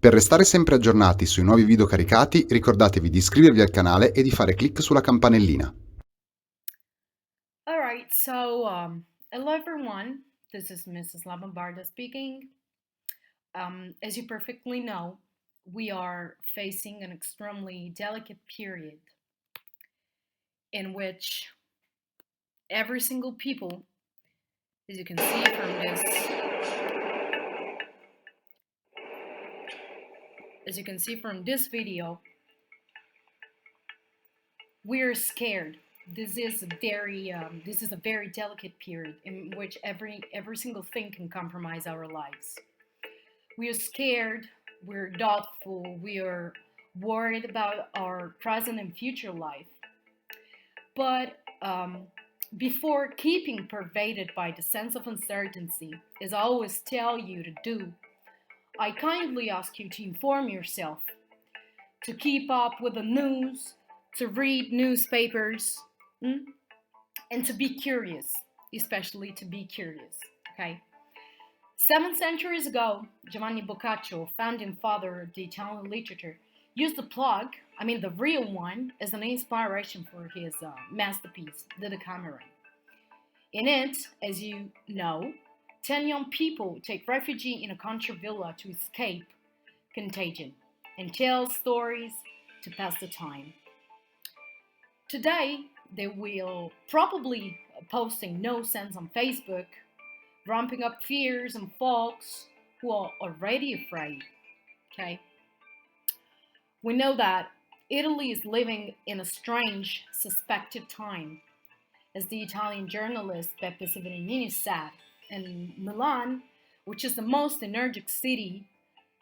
Per restare sempre aggiornati sui nuovi video caricati, ricordatevi di iscrivervi al canale e di fare clic sulla campanellina. All right, so hello everyone. This is Mrs. Labombarda speaking. As you perfectly know, we are facing an extremely delicate period in which every single people, as you can see from this video, we're scared. This is a very delicate period in which every single thing can compromise our lives. We are scared, we're doubtful, we are worried about our present and future life. But before keeping pervaded by the sense of uncertainty, as I always tell you to do, I kindly ask you to inform yourself, to keep up with the news, to read newspapers, and to be curious, especially to be curious, okay? 7 centuries ago, Giovanni Boccaccio, founding father of the Italian literature, used the plug, the real one, as an inspiration for his masterpiece, the Decameron. In it, as you know, 10 young people take refuge in a country villa to escape contagion and tell stories to pass the time. Today, they will probably posting no sense on Facebook, ramping up fears and folks who are already afraid. Okay? We know that Italy is living in a strange, suspected time. As the Italian journalist Beppe Severnini said, and Milan, which is the most energetic city,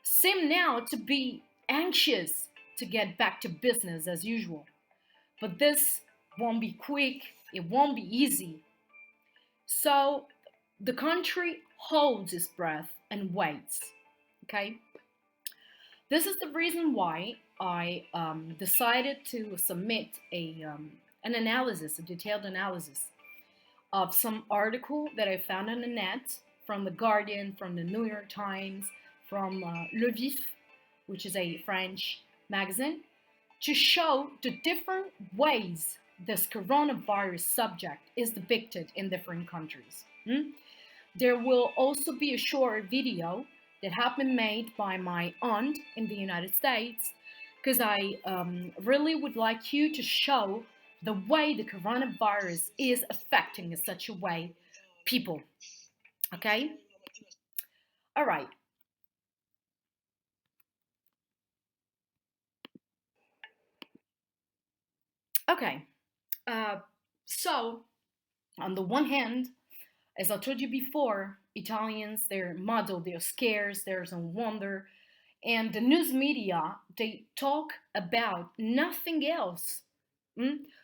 seem now to be anxious to get back to business as usual. But this won't be quick, it won't be easy. So the country holds its breath and waits. Okay? This is the reason why I decided to submit an analysis, a detailed analysis of some article that I found on the net from The Guardian, from the New York Times, from Le Vif, which is a French magazine, to show the different ways this coronavirus subject is depicted in different countries. There will also be a short video that have been made by my aunt in the United States, because I really would like you to show the way the coronavirus is affecting in such a way people. Okay? All right. Okay. So, on the one hand, as I told you before, Italians, they're muddled, they're scared, there's a wonder. And the news media, they talk about nothing else,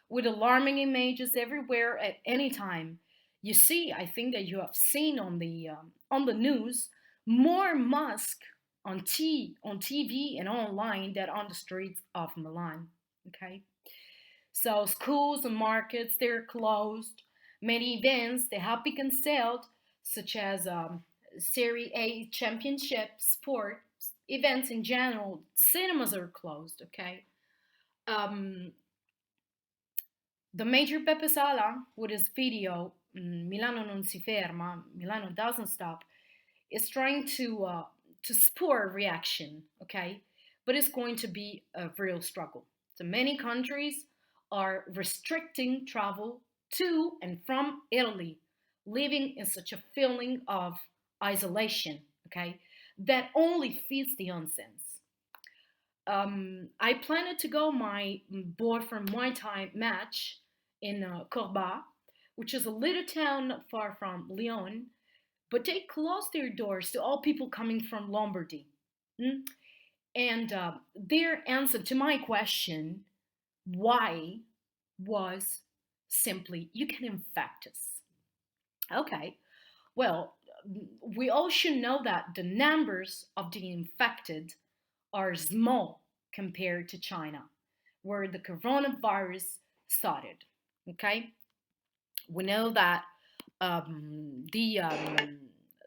with alarming images everywhere at any time. You see, I think that you have seen on the news more masks on TV and online than on the streets of Milan. Okay, so schools and markets, they're closed. Many events they have been canceled, such as Serie A championship sport events in general. Cinemas are closed. Okay. Um, the major Pepe Sala, with his video Milano non si ferma, Milano doesn't stop, is trying to spur a reaction. Okay, but it's going to be a real struggle. So many countries are restricting travel to and from Italy, living in such a feeling of isolation. Okay, that only feeds the nonsense. I planned to go my boyfriend Muay Thai match in Corba, which is a little town not far from Lyon, but they closed their doors to all people coming from Lombardy. Mm? And their answer to my question, why, was simply, you can infect us. Okay, well, we all should know that the numbers of the infected are small compared to China, where the coronavirus started. Okay, we know that um, the, um,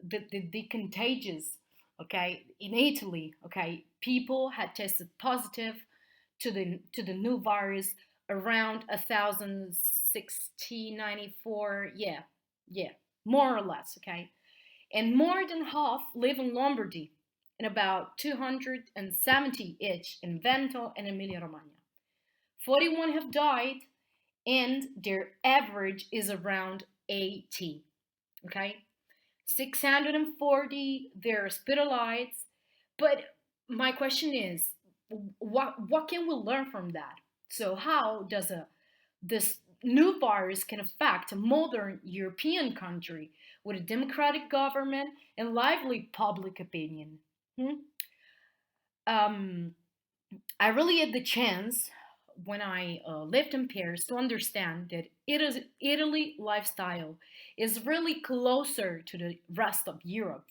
the contagious okay, in Italy, okay, people had tested positive to the new virus around 1694. Yeah, more or less, okay, and more than half live in Lombardy, and about 270 each in Veneto and Emilia Romagna. 41 have died, and their average is around 80. Okay, 640 they're hospitalized. But my question is, what can we learn from that? So how does this new virus can affect a modern European country with a democratic government and lively public opinion? Hmm? Um, I really had the chance when I lived in Paris to understand that Italy lifestyle is really closer to the rest of Europe,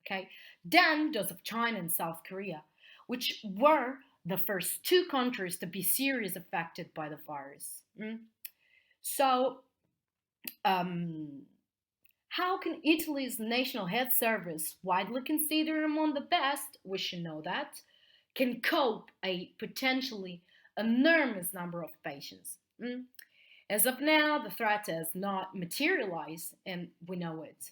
okay, than those of China and South Korea, which were the first two countries to be seriously affected by the virus. So, um, how can Italy's National Health Service, widely considered among the best, we should know that, can cope a potentially enormous number of patients? As of now, the threat has not materialized, and we know it.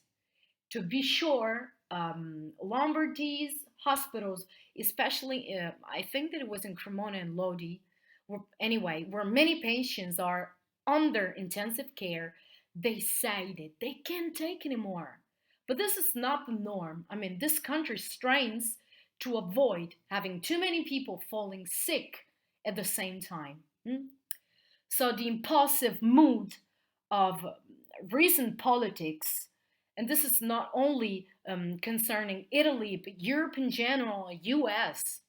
To be sure, Lombardy's hospitals, especially, I think that it was in Cremona and Lodi, where many patients are under intensive care, they say that they can't take anymore. But this is not the norm. I mean, this country strains to avoid having too many people falling sick at the same time. So the impulsive mood of recent politics, and this is not only concerning Italy, but Europe in general, US,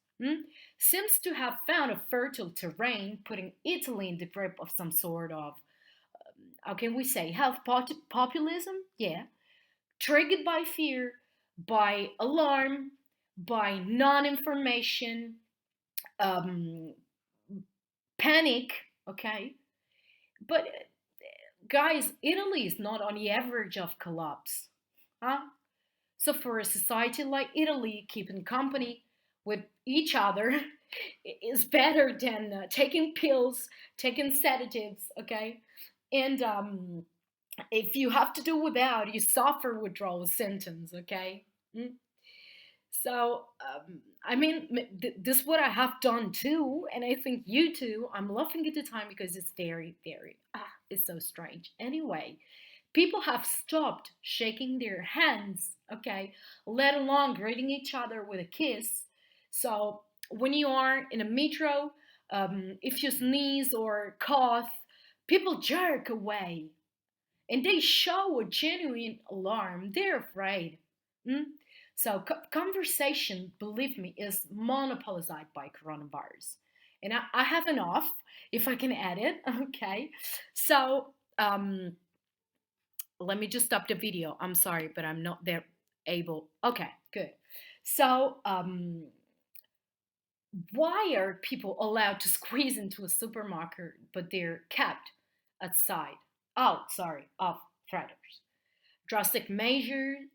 seems to have found a fertile terrain, putting Italy in the grip of some sort of, how can we say, health populism? Yeah, triggered by fear, by alarm, by non information, um, panic, okay? But guys, Italy is not on the average of collapse. Huh? So for a society like Italy, keeping company with each other is better than taking pills, taking sedatives, okay? And if you have to do without, you suffer withdrawal symptoms, okay? Mm? So, I mean, this is what I have done too, and I think you too. I'm laughing at the time because it's it's so strange. Anyway, people have stopped shaking their hands, okay, let alone greeting each other with a kiss. So, when you are in a metro, if you sneeze or cough, people jerk away and they show a genuine alarm. They're afraid. Mm? So, conversation, believe me, is monopolized by coronavirus. And I have enough, if I can add it, okay? So, let me just stop the video. I'm sorry, but I'm not there able. Okay, good. So, why are people allowed to squeeze into a supermarket, but they're kept outside? Oh, sorry, of predators. Drastic measures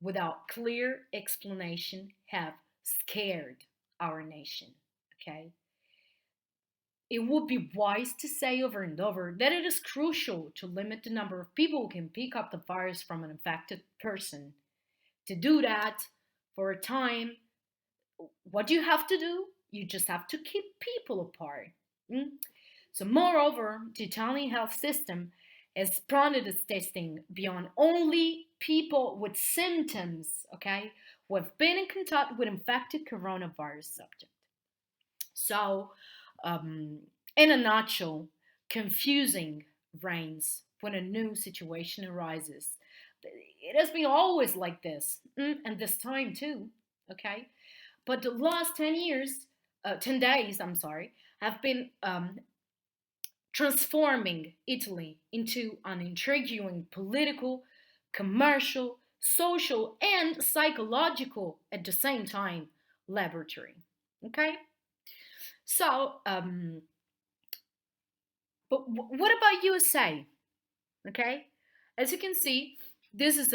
without clear explanation have scared our nation. Okay? It would be wise to say over and over that it is crucial to limit the number of people who can pick up the virus from an infected person. To do that for a time, what do you have to do? You just have to keep people apart. Mm? So, moreover, the Italian health system has expanded its testing beyond only people with symptoms, okay, who have been in contact with infected coronavirus subject. So, um, in a nutshell, confusing reigns when a new situation arises. It has been always like this, and this time too, okay? But the last 10 years, 10 days, I'm sorry, have been transforming Italy into an intriguing political, commercial, social, and psychological at the same time laboratory. Okay? So, but what about USA? Okay? As you can see, this is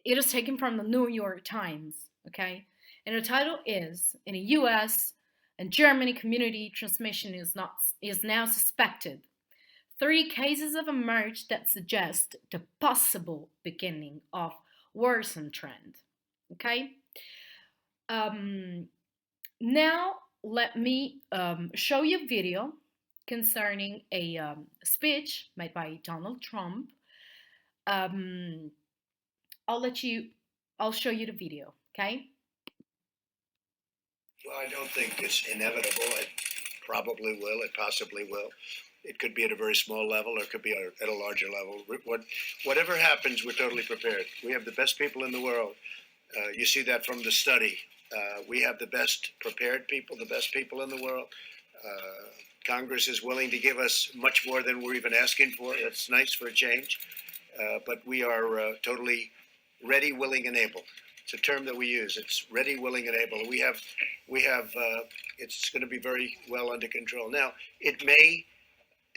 it is taken from the New York Times, okay? And the title is, in the US and Germany, community transmission is now suspected. 3 cases have emerged that suggest the possible beginning of worsen trend. Okay. Um, Now let me show you a video concerning a speech made by Donald Trump. Um, I'll let you. I'll show you the video. Okay. Well, I don't think it's inevitable. It probably will. It possibly will. It could be at a very small level, or it could be at a larger level. Whatever happens, we're totally prepared. We have the best people in the world. You see that from the study. We have the best prepared people, the best people in the world. Congress is willing to give us much more than we're even asking for. That's nice for a change. But we are totally ready, willing, and able. It's a term that we use. It's ready, willing, and able. We have. It's going to be very well under control. Now, it may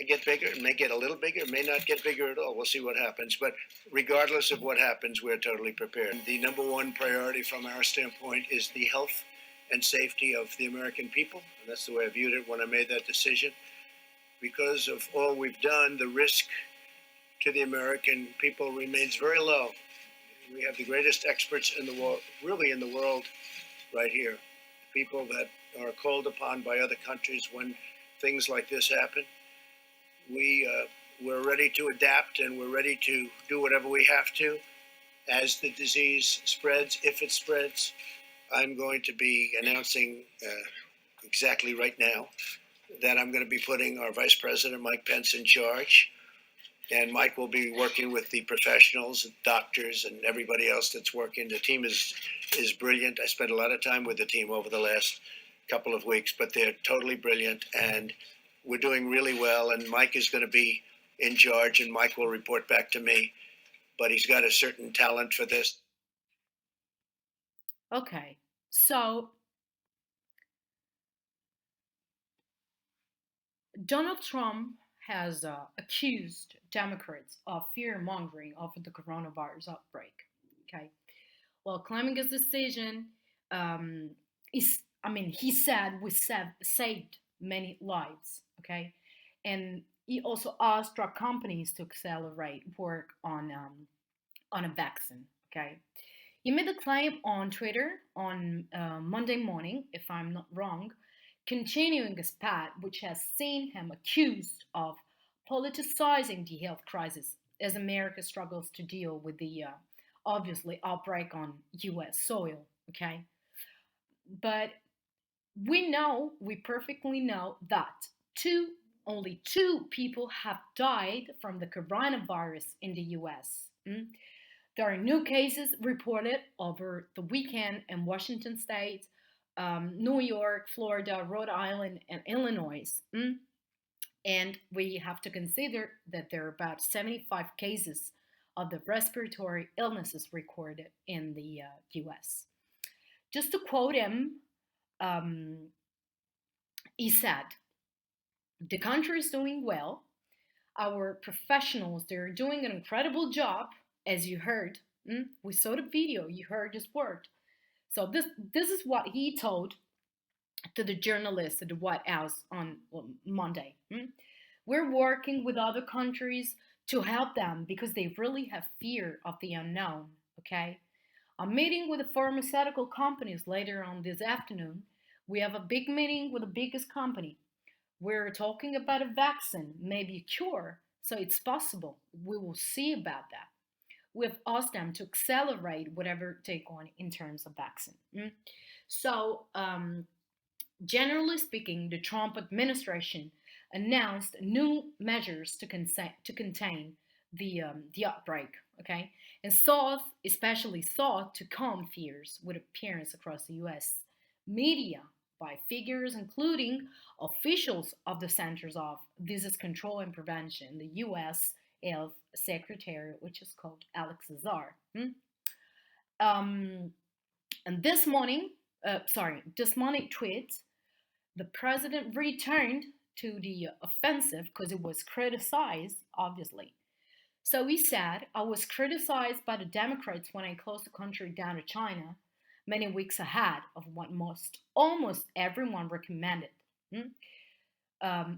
get bigger. It may get a little bigger. It may not get bigger at all. We'll see what happens. But regardless of what happens, we're totally prepared. The number one priority from our standpoint is the health and safety of the American people. And that's the way I viewed it when I made that decision. Because of all we've done, the risk to the American people remains very low. We have the greatest experts in the world, really in the world, right here. People that are called upon by other countries when things like this happen. We're ready to adapt, and we're ready to do whatever we have to as the disease spreads. If it spreads, I'm going to be announcing exactly right now that I'm going to be putting our Vice President, Mike Pence, in charge. And Mike will be working with the professionals, doctors, and everybody else that's working. The team is brilliant. I spent a lot of time with the team over the last couple of weeks, but they're totally brilliant, and we're doing really well. And Mike is going to be in charge, and Mike will report back to me, but he's got a certain talent for this. Okay. So Donald Trump has accused Democrats of fear mongering over the coronavirus outbreak. Okay. Well, claiming his decision is, he said we saved many lives. Okay. And he also asked drug companies to accelerate work on a vaccine. Okay. He made the claim on Twitter on Monday morning, if I'm not wrong, continuing his path, which has seen him accused of politicizing the health crisis as America struggles to deal with the obviously outbreak on US soil. Okay. But we perfectly know that only 2 people have died from the coronavirus in the US. There are new cases reported over the weekend in Washington State, New York, Florida, Rhode Island, and Illinois. And we have to consider that there are about 75 cases of the respiratory illnesses recorded in the US. Just to quote him, he said, "The country is doing well. Our professionals, they're doing an incredible job, as you heard. We saw the video, you heard his word." So this is what he told to the journalists at the White House on Monday. We're working with other countries to help them because they really have fear of the unknown. Okay, I'm meeting with the pharmaceutical companies later on this afternoon. We have a big meeting with the biggest company. We're talking about a vaccine, maybe a cure, so it's possible. We will see about that. We've asked them to accelerate whatever take on in terms of vaccine. So, generally speaking, the Trump administration announced new measures to contain the outbreak. Okay, and especially sought to calm fears with appearance across the U.S. media by figures including officials of the Centers of Disease Control and Prevention, the U.S. Health Secretary, which is called Alex Azar. Um, and this morning tweet, the president returned to the offensive because it was criticized, obviously. So he said, I was criticized by the Democrats when I closed the country down to China many weeks ahead of what almost everyone recommended. Hmm?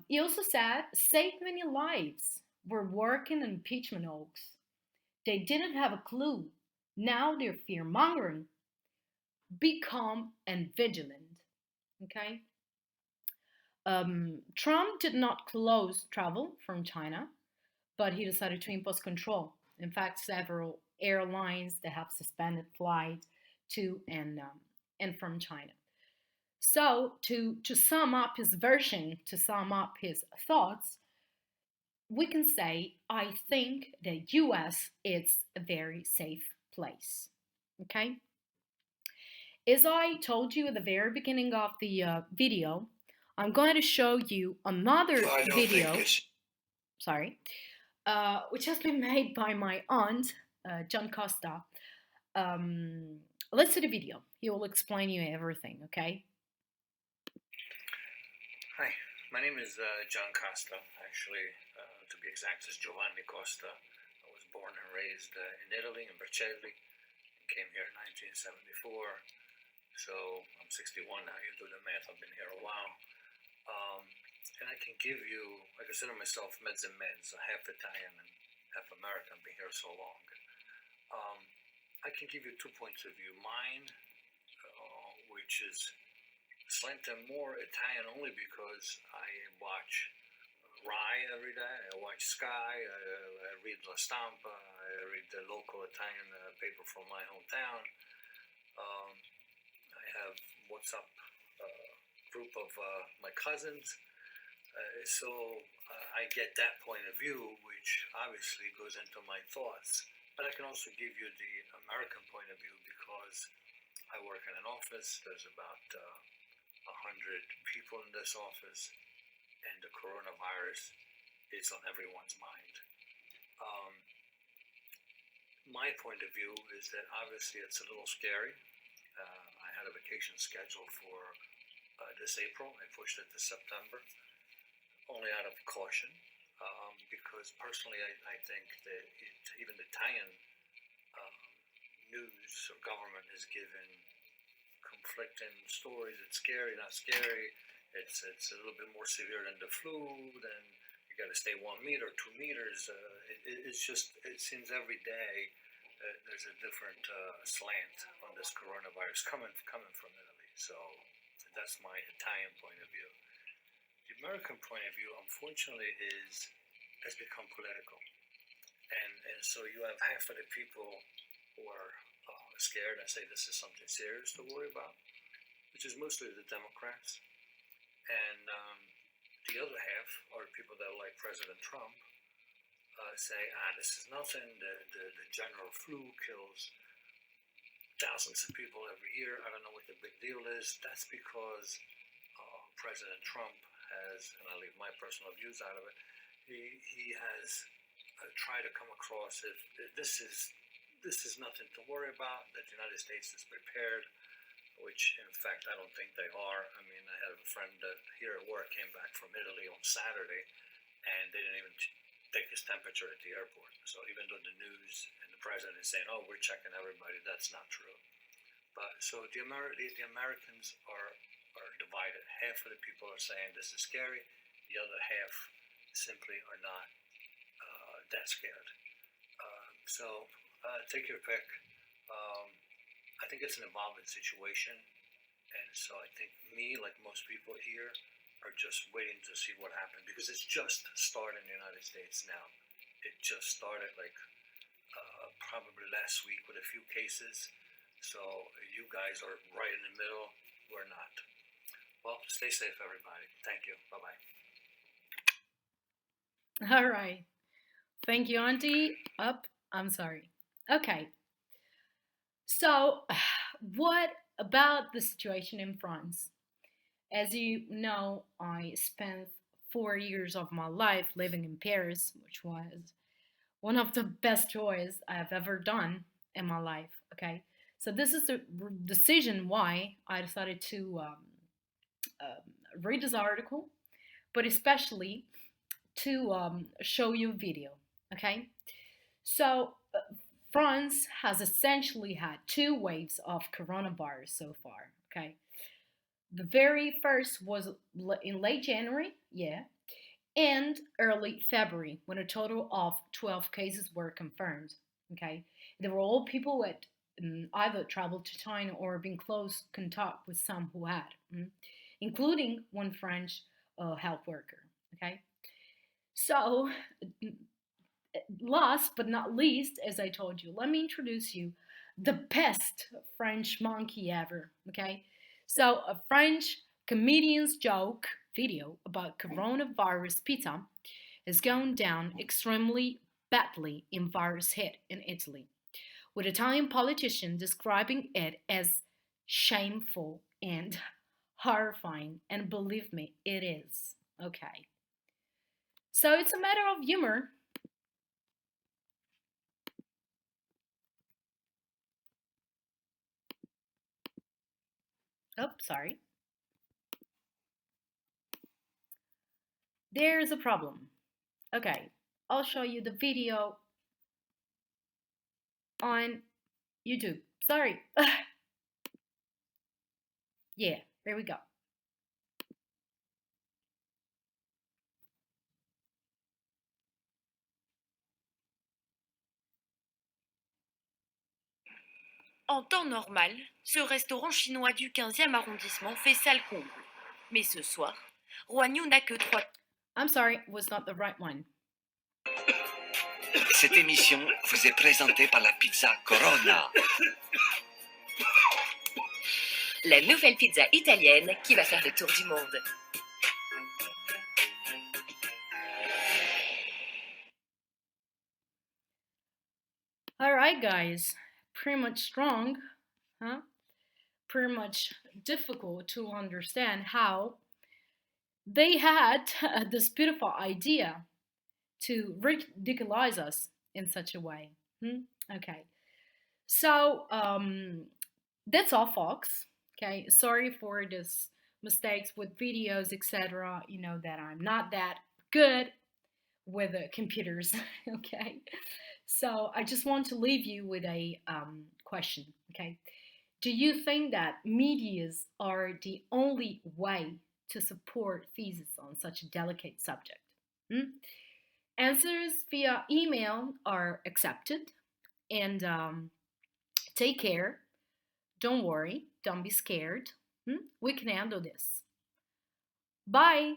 He also said, saved many lives. We're working impeachment hoax. They didn't have a clue. Now they're fear mongering. Be calm and vigilant. Okay? Trump did not close travel from China, but he decided to impose control. In fact, several airlines that have suspended flights to and from China. So, to sum up his version, to sum up his thoughts, we can say I think the U.S. is a very safe place. Okay. As I told you at the very beginning of the video, I'm going to show you another So I don't video. think it's Sorry, which has been made by my aunt, John Costa. Let's see the video. He will explain you everything, okay? Hi, my name is John Costa. Actually, to be exact, is Giovanni Costa. I was born and raised in Italy, in Vercelli. Came here in 1974. So I'm 61 now. You do the math. I've been here a while. And I can give you, I consider myself meds and meds, half Italian and half American. I've been here so long. I can give you 2 points of view. Mine, which is slightly more Italian only because I watch Rai every day. I watch Sky. I read La Stampa. I read the local Italian paper from my hometown. I have WhatsApp group of my cousins. So I get that point of view, which obviously goes into my thoughts. But I can also give you the American point of view because I work in an office. There's about 100 people in this office, and the coronavirus is on everyone's mind. My point of view is that obviously it's a little scary. I had a vacation scheduled for this April. I pushed it to September, only out of caution, because personally I think that even the Italian news or government is given conflicting stories. It's scary, not scary. It's a little bit more severe than the flu. Then you got to stay 1 meter, 2 meters. It's just, it seems every day there's a different slant on this coronavirus coming from Italy. So that's my Italian point of view. The American point of view, unfortunately, has become political, and so you have half of the people who are scared and say this is something serious to worry about, which is mostly the Democrats, and the other half are people that like President Trump. Say, this is nothing. The general flu kills thousands of people every year. I don't know what the big deal is. That's because President Trump has, and I leave my personal views out of it, he has tried to come across as this is nothing to worry about, that the United States is prepared, which in fact I don't think they are. I mean, I had a friend here at work came back from Italy on Saturday, and they didn't even take his temperature at the airport. So even though the news and the president is saying, "Oh, we're checking everybody," that's not true. But so the Americans are divided. Half of the people are saying this is scary. The other half simply are not that scared. So take your pick. I think it's an evolving situation, and so I think me, like most people here, are just waiting to see what happens because it's just started in the United States now. It just started like probably last week with a few cases. So you guys are right in the middle. We're not. Well, stay safe, everybody. Thank you. Bye-bye. All right. Thank you, Auntie. I'm sorry. Okay. So, what about the situation in France? As you know, I spent 4 years of my life living in Paris, which was one of the best choices I have ever done in my life. Okay. So, this is the decision why I decided to read this article, but especially to show you a video. Okay. So, France has essentially had two waves of coronavirus so far. Okay, the very first was in late January, yeah, and early February, when a total of 12 cases were confirmed. Okay, they were all people who had either traveled to China or been close contact with some who had, including one French health worker. Okay, so last but not least, as I told you, let me introduce you the best French monkey ever. Okay, so a French comedian's joke video about coronavirus pizza has gone down extremely badly in virus hit in Italy, with Italian politicians describing it as shameful and horrifying. And believe me, it is. Okay. So it's a matter of humor. Oh, sorry. There's a problem. Okay, I'll show you the video on YouTube. Sorry. Yeah, there we go. En temps normal, ce restaurant chinois du 15e arrondissement fait salle comble. Mais ce soir, Roignou n'a que 3. I'm sorry, was not the right one. Cette émission vous est présentée par la pizza Corona. La nouvelle pizza italienne qui va faire le tour du monde. Alright, guys. Pretty much strong, huh? Pretty much difficult to understand how they had this beautiful idea to ridiculize us in such a way. Okay. So, that's all, folks. Okay. Sorry for this mistakes with videos, etc. You know that I'm not that good with computers. Okay. So I just want to leave you with a question. Okay. Do you think that medias are the only way to support thesis on such a delicate subject? Answers via email are accepted. And take care. Don't worry. Don't be scared. We can handle this. Bye.